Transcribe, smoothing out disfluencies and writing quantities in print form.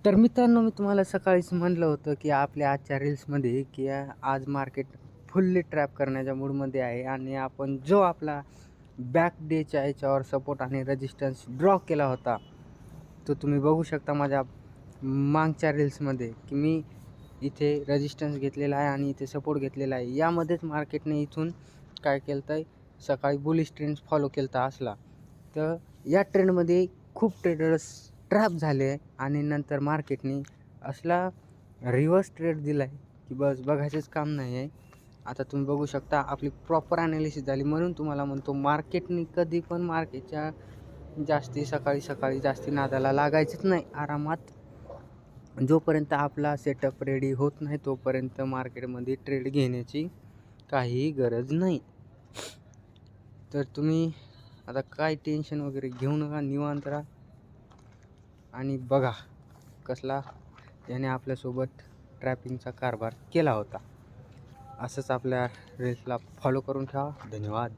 तर मित्रांनो, मी तुम्हाला सकाळीच म्हणलं होतं की आपल्या आजच्या रील्समध्ये की आज मार्केट फुल्ली ट्रॅप करण्याच्या मूडमध्ये आहे आणि आपण जो आपला बॅक डेच्या याच्यावर सपोर्ट आणि रेजिस्टन्स ड्रॉ केला होता, तो तुम्ही बघू शकता माझ्या मागच्या रील्समध्ये की मी इथे रेजिस्टन्स घेतलेला आहे आणि इथे सपोर्ट घेतलेला आहे. यामध्येच मार्केटने इथून काय केलं आहे, सकाळी बुलिश ट्रेंड फॉलो केला असला तर या ट्रेंडमध्ये खूप ट्रेडर्स ट्रॅप झाले आहे आणि नंतर मार्केटने असला रिव्हर्स ट्रेड दिला आहे की बस बघायचंच काम नाही आहे. आता तुम्ही बघू शकता आपली प्रॉपर ॲनालिसिस झाली. म्हणून तुम्हाला म्हणतो मार्केटने कधी पण मार्केटच्या सकाळी जास्ती नादाला लागायचंच नाही. आरामात जोपर्यंत आपला सेटअप रेडी होत नाही तोपर्यंत मार्केटमध्ये ट्रेड घेण्याची काहीही गरज नाही. तर तुम्ही आता काय टेन्शन वगैरे घेऊ नका, निवांत राहा आणि बघा कसला याने आपल्यासोबत ट्रॅपिंगचा कारभार केला होता. असंच आपल्या रील्सला फॉलो करून ठेवा. धन्यवाद.